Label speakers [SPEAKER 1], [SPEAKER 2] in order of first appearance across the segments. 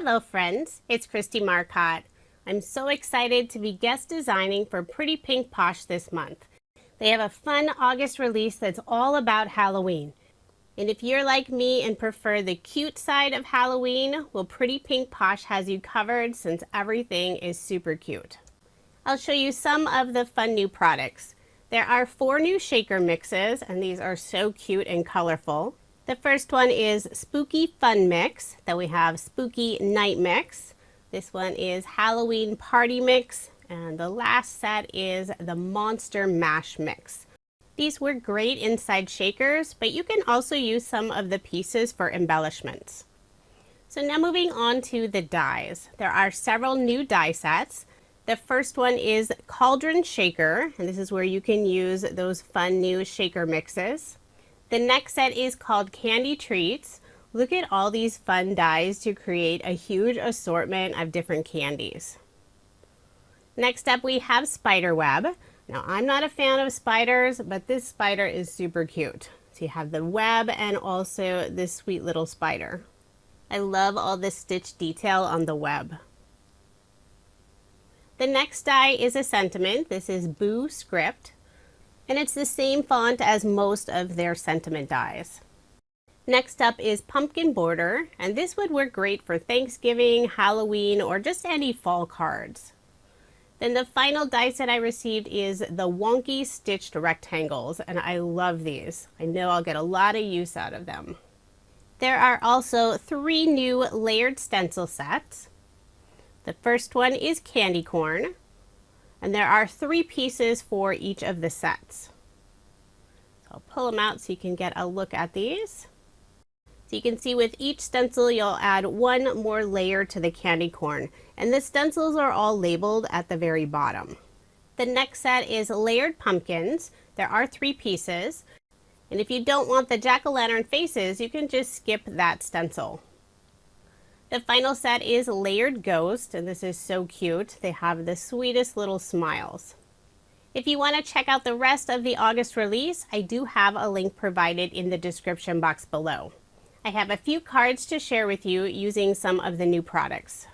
[SPEAKER 1] Hello friends, it's Kristie Marcotte. I'm so excited to be guest designing for Pretty Pink Posh this month. They have a fun August release that's all about Halloween. And if you're like me and prefer the cute side of Halloween, well, Pretty Pink Posh has you covered since everything is super cute. I'll show you some of the fun new products. There are 4 new shaker mixes, and these are so cute and colorful. The first one is Spooky Fun Mix. Then we have Spooky Night Mix. This one is Halloween Party Mix. And the last set is the Monster Mash Mix. These were great inside shakers, but you can also use some of the pieces for embellishments. So now moving on to the dies. There are several new die sets. The first one is Cauldron Shaker, and this is where you can use those fun new shaker mixes. The next set is called Candy Treats. Look at all these fun dies to create a huge assortment of different candies. Next up we have Spiderweb. Now I'm not a fan of spiders, but this spider is super cute. So you have the web and also this sweet little spider. I love all the stitch detail on the web. The next die is a sentiment. This is Boo Script. And it's the same font as most of their sentiment dies. Next up is Pumpkin Border, and this would work great for Thanksgiving, Halloween, or just any fall cards. Then the final die set I received is the Wonky Stitched Rectangles, and I love these. I know I'll get a lot of use out of them. There are also 3 new layered stencil sets. The first one is Candy Corn. And there are 3 pieces for each of the sets. So I'll pull them out so you can get a look at these. So you can see with each stencil you'll add 1 more layer to the candy corn. And the stencils are all labeled at the very bottom. The next set is Layered Pumpkins. There are 3 pieces. And if you don't want the jack-o'-lantern faces, you can just skip that stencil. The final set is Layered Ghost, and this is so cute. They have the sweetest little smiles. If you want to check out the rest of the August release, I do have a link provided in the description box below. I have a few cards to share with you using some of the new products.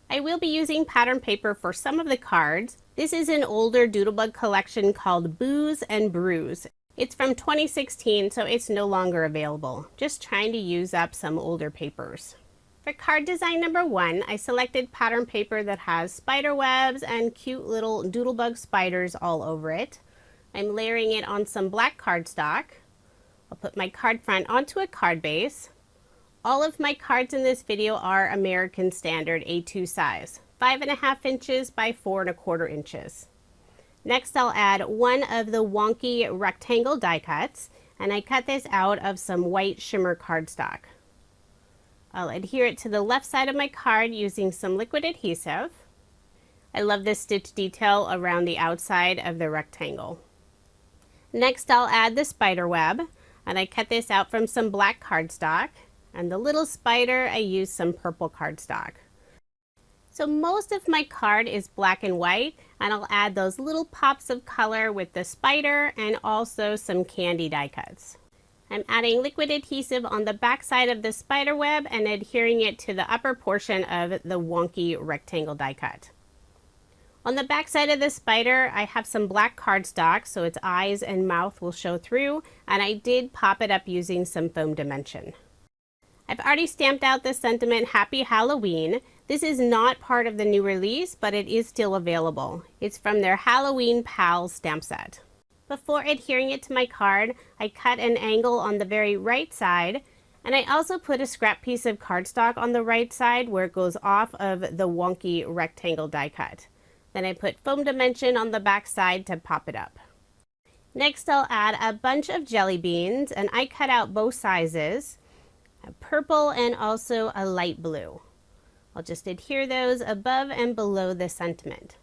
[SPEAKER 1] I will be using pattern paper for some of the cards. This is an older Doodlebug collection called Booze and Brews. It's from 2016, so it's no longer available. Just trying to use up some older papers. For card design number 1, I selected pattern paper that has spider webs and cute little doodlebug spiders all over it. I'm layering it on some black cardstock. I'll put my card front onto a card base. All of my cards in this video are American Standard A2 size, 5.5 inches by 4.25 inches. Next I'll add 1 of the Wonky rectangle die cuts, and I cut this out of some white shimmer cardstock. I'll adhere it to the left side of my card using some liquid adhesive. I love this stitch detail around the outside of the rectangle. Next I'll add the spider web, and I cut this out from some black cardstock, and the little spider I used some purple cardstock. So most of my card is black and white, and I'll add those little pops of color with the spider and also some candy die cuts. I'm adding liquid adhesive on the back side of the spider web and adhering it to the upper portion of the Wonky rectangle die cut. On the back side of the spider, I have some black cardstock so its eyes and mouth will show through, and I did pop it up using some foam dimension. I've already stamped out the sentiment Happy Halloween. This is not part of the new release, but it is still available. It's from their Halloween Pals stamp set. Before adhering it to my card, I cut an angle on the very right side, and I also put a scrap piece of cardstock on the right side where it goes off of the Wonky rectangle die cut. Then I put foam dimension on the back side to pop it up. Next I'll add a bunch of jelly beans, and I cut out both sizes, a purple and also a light blue. I'll just adhere those above and below the sentiment.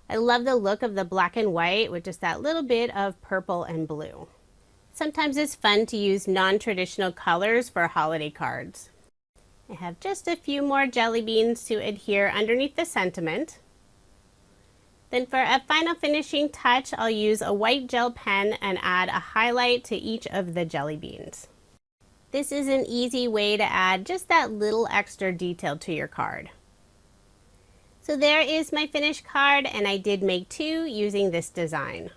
[SPEAKER 1] I love the look of the black and white with just that little bit of purple and blue. Sometimes it's fun to use non-traditional colors for holiday cards. I have just a few more jelly beans to adhere underneath the sentiment. Then for a final finishing touch, I'll use a white gel pen and add a highlight to each of the jelly beans. This is an easy way to add just that little extra detail to your card. So there is my finished card, and I did make 2 using this design.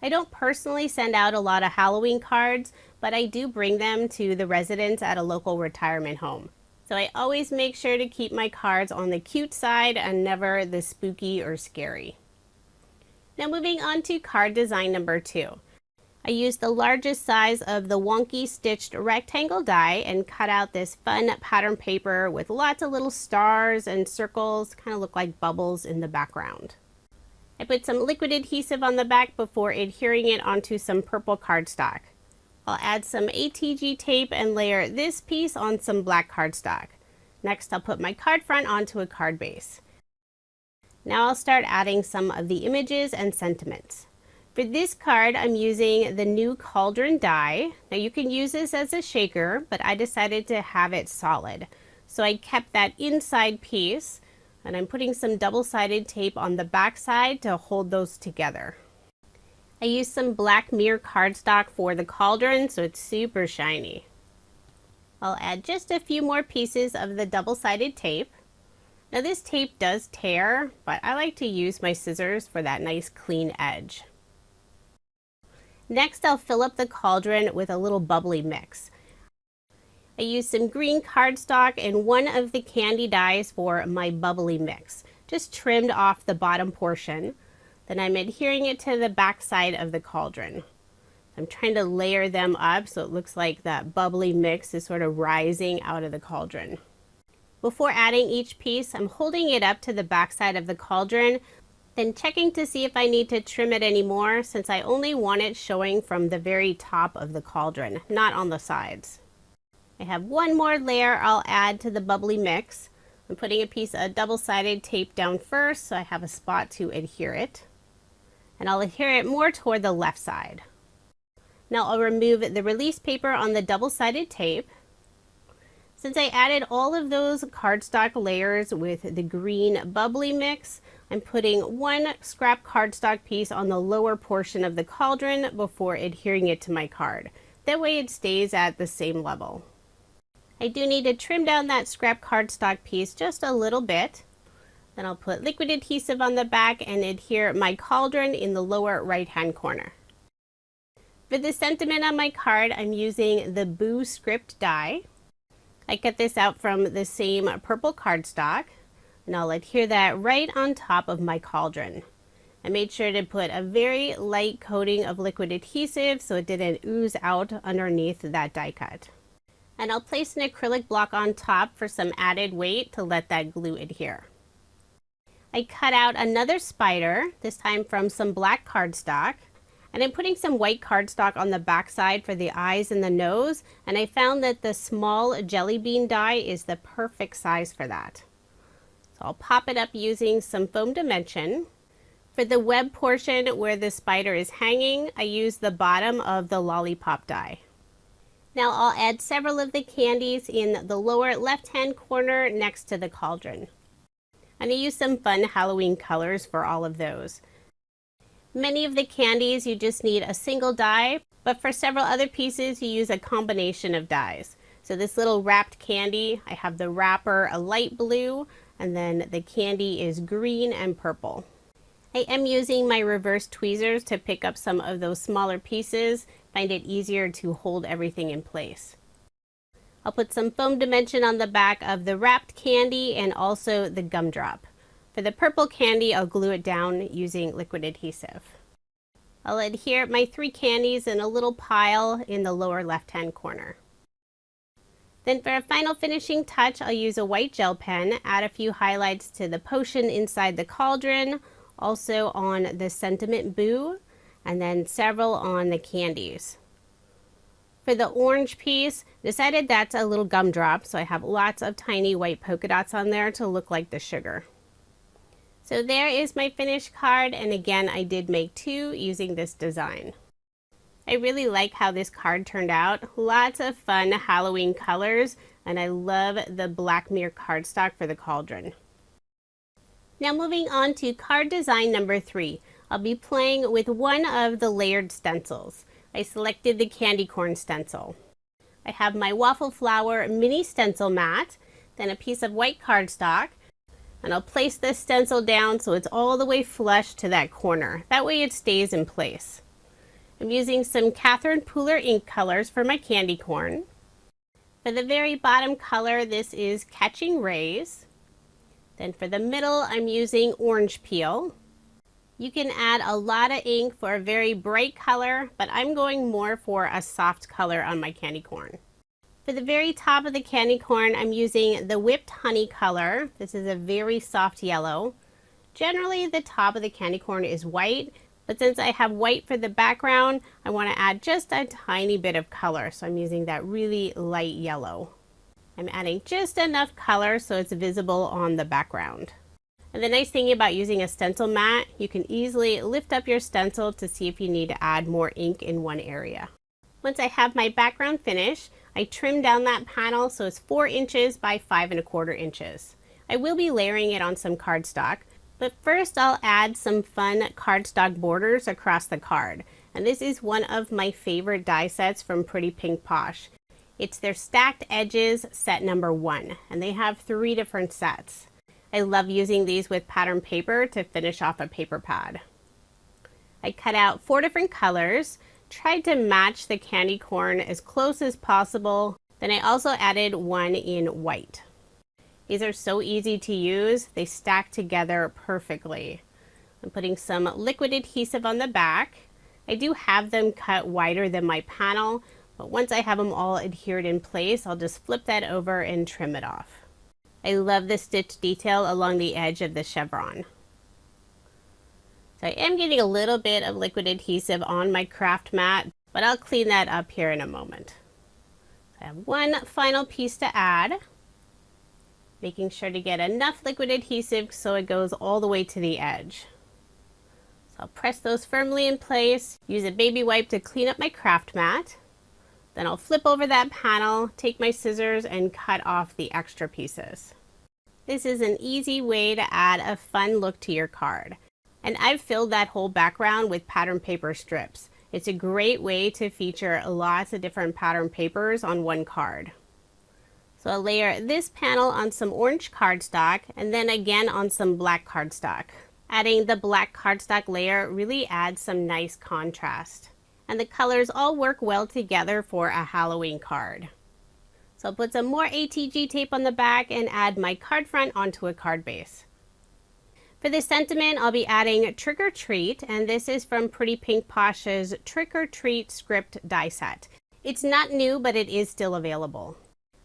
[SPEAKER 1] I don't personally send out a lot of Halloween cards, but I do bring them to the residents at a local retirement home. So I always make sure to keep my cards on the cute side and never the spooky or scary. Now moving on to card design number 2. I used the largest size of the Wonky stitched rectangle die and cut out this fun pattern paper with lots of little stars and circles, kind of look like bubbles in the background. I put some liquid adhesive on the back before adhering it onto some purple cardstock. I'll add some ATG tape and layer this piece on some black cardstock. Next, I'll put my card front onto a card base. Now I'll start adding some of the images and sentiments. For this card, I'm using the new Cauldron die. Now you can use this as a shaker, but I decided to have it solid. So I kept that inside piece, and I'm putting some double-sided tape on the back side to hold those together. I used some black mirror cardstock for the cauldron, so it's super shiny. I'll add just a few more pieces of the double-sided tape. Now this tape does tear, but I like to use my scissors for that nice clean edge. Next, I'll fill up the cauldron with a little bubbly mix. I used some green cardstock and one of the candy dies for my bubbly mix, just trimmed off the bottom portion. Then I'm adhering it to the back side of the cauldron. I'm trying to layer them up so it looks like that bubbly mix is sort of rising out of the cauldron. Before adding each piece, I'm holding it up to the back side of the cauldron, then checking to see if I need to trim it anymore, since I only want it showing from the very top of the cauldron, not on the sides. I have one more layer I'll add to the bubbly mix. I'm putting a piece of double-sided tape down first so I have a spot to adhere it. And I'll adhere it more toward the left side. Now I'll remove the release paper on the double-sided tape. Since I added all of those cardstock layers with the green bubbly mix, I'm putting one scrap cardstock piece on the lower portion of the cauldron before adhering it to my card. That way it stays at the same level. I do need to trim down that scrap cardstock piece just a little bit. Then I'll put liquid adhesive on the back and adhere my cauldron in the lower right-hand corner. For the sentiment on my card, I'm using the Boo script die. I cut this out from the same purple cardstock, and I'll adhere that right on top of my cauldron. I made sure to put a very light coating of liquid adhesive so it didn't ooze out underneath that die cut. And I'll place an acrylic block on top for some added weight to let that glue adhere. I cut out another spider, this time from some black cardstock. And I'm putting some white cardstock on the back side for the eyes and the nose, and I found that the small jelly bean die is the perfect size for that. So I'll pop it up using some foam dimension. For the web portion where the spider is hanging, I use the bottom of the lollipop die. Now I'll add several of the candies in the lower left-hand corner next to the cauldron. And I use some fun Halloween colors for all of those. Many of the candies you just need a single die, but for several other pieces you use a combination of dies. So this little wrapped candy, I have the wrapper a light blue, and then the candy is green and purple. I am using my reverse tweezers to pick up some of those smaller pieces, find it easier to hold everything in place. I'll put some foam dimension on the back of the wrapped candy and also the gumdrop. For the purple candy, I'll glue it down using liquid adhesive. I'll adhere my 3 candies in a little pile in the lower left-hand corner. Then for a final finishing touch, I'll use a white gel pen, add a few highlights to the potion inside the cauldron, also on the sentiment Boo, and then several on the candies. For the orange piece, decided that's a little gumdrop, so I have lots of tiny white polka dots on there to look like the sugar. So there is my finished card, and again I did make 2 using this design. I really like how this card turned out. Lots of fun Halloween colors, and I love the black mirror cardstock for the cauldron. Now moving on to card design number 3. I'll be playing with one of the layered stencils. I selected the candy corn stencil. I have my waffle flower mini stencil mat, then a piece of white cardstock, and I'll place this stencil down so it's all the way flush to that corner. That way it stays in place. I'm using some Catherine Pooler ink colors for my candy corn. For the very bottom color, this is Catching Rays. Then for the middle, I'm using orange peel. You can add a lot of ink for a very bright color, but I'm going more for a soft color on my candy corn. For the very top of the candy corn, I'm using the Whipped Honey color. This is a very soft yellow. Generally, the top of the candy corn is white, but since I have white for the background, I want to add just a tiny bit of color, so I'm using that really light yellow. I'm adding just enough color so it's visible on the background. And the nice thing about using a stencil mat, you can easily lift up your stencil to see if you need to add more ink in one area. Once I have my background finished, I trimmed down that panel so it's 4 inches by 5¼ inches. I will be layering it on some cardstock, but first I'll add some fun cardstock borders across the card. And this is one of my favorite die sets from Pretty Pink Posh. It's their Stacked Edges set number 1, and they have 3 different sets. I love using these with pattern paper to finish off a paper pad. I cut out 4 different colors, tried to match the candy corn as close as possible. Then I also added one in white. These are so easy to use. They stack together perfectly. I'm putting some liquid adhesive on the back. I do have them cut wider than my panel, but once I have them all adhered in place, I'll just flip that over and trim it off. I love the stitch detail along the edge of the chevron. So I am getting a little bit of liquid adhesive on my craft mat, but I'll clean that up here in a moment. I have one final piece to add, making sure to get enough liquid adhesive so it goes all the way to the edge. So I'll press those firmly in place, use a baby wipe to clean up my craft mat. Then I'll flip over that panel, take my scissors, and cut off the extra pieces. This is an easy way to add a fun look to your card. And I've filled that whole background with pattern paper strips. It's a great way to feature lots of different pattern papers on one card. So I'll layer this panel on some orange cardstock and then again on some black cardstock. Adding the black cardstock layer really adds some nice contrast. And the colors all work well together for a Halloween card. So I'll put some more ATG tape on the back and add my card front onto a card base. For this sentiment, I'll be adding Trick or Treat, and this is from Pretty Pink Posh's Trick or Treat script die set. It's not new, but it is still available.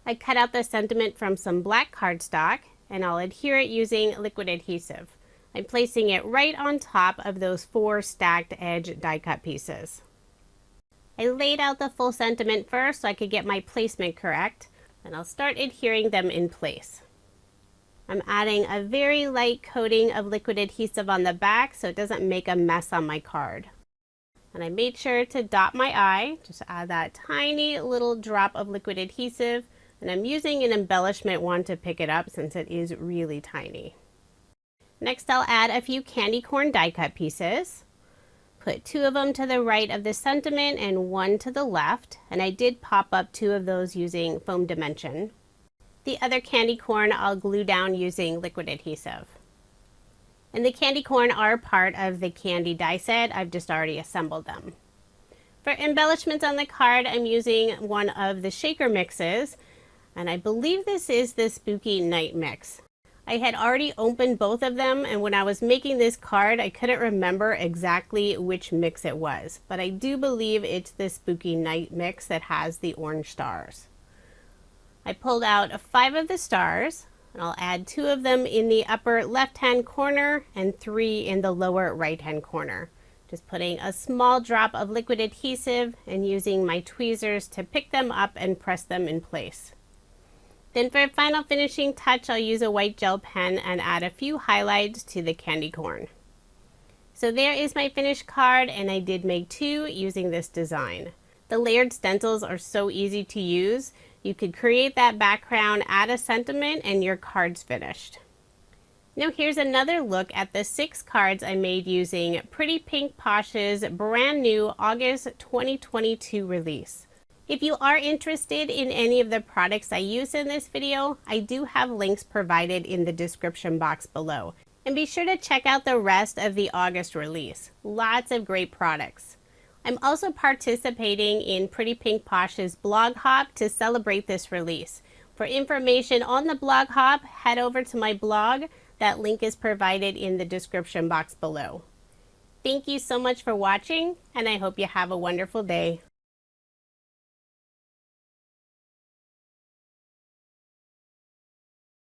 [SPEAKER 1] I cut out the sentiment from some black cardstock, and I'll adhere it using liquid adhesive. I'm placing it right on top of those 4 stacked edge die cut pieces. I laid out the full sentiment first so I could get my placement correct, and I'll start adhering them in place. I'm adding a very light coating of liquid adhesive on the back so it doesn't make a mess on my card. And I made sure to dot my I, just add that tiny little drop of liquid adhesive, and I'm using an embellishment wand to pick it up since it is really tiny. Next I'll add a few candy corn die cut pieces. Put 2 of them to the right of the sentiment and 1 to the left, and I did pop up 2 of those using foam dimension. The other candy corn I'll glue down using liquid adhesive. And the candy corn are part of the candy die set. I've just already assembled them. For embellishments on the card, I'm using one of the shaker mixes, and I believe this is the Spooky Night mix. I had already opened both of them, and when I was making this card, I couldn't remember exactly which mix it was, but I do believe it's the Spooky Night mix that has the orange stars. I pulled out 5 of the stars, and I'll add 2 of them in the upper left-hand corner and 3 in the lower right-hand corner. Just putting a small drop of liquid adhesive and using my tweezers to pick them up and press them in place. Then for a final finishing touch, I'll use a white gel pen and add a few highlights to the candy corn. So there is my finished card, and I did make 2 using this design. The layered stencils are so easy to use. You could create that background, add a sentiment, and your card's finished. Now here's another look at the 6 cards I made using Pretty Pink Posh's brand new August 2022 release. If you are interested in any of the products I use in this video, I do have links provided in the description box below. And be sure to check out the rest of the August release. Lots of great products. I'm also participating in Pretty Pink Posh's blog hop to celebrate this release. For information on the blog hop, head over to my blog. That link is provided in the description box below. Thank you so much for watching, and I hope you have a wonderful day.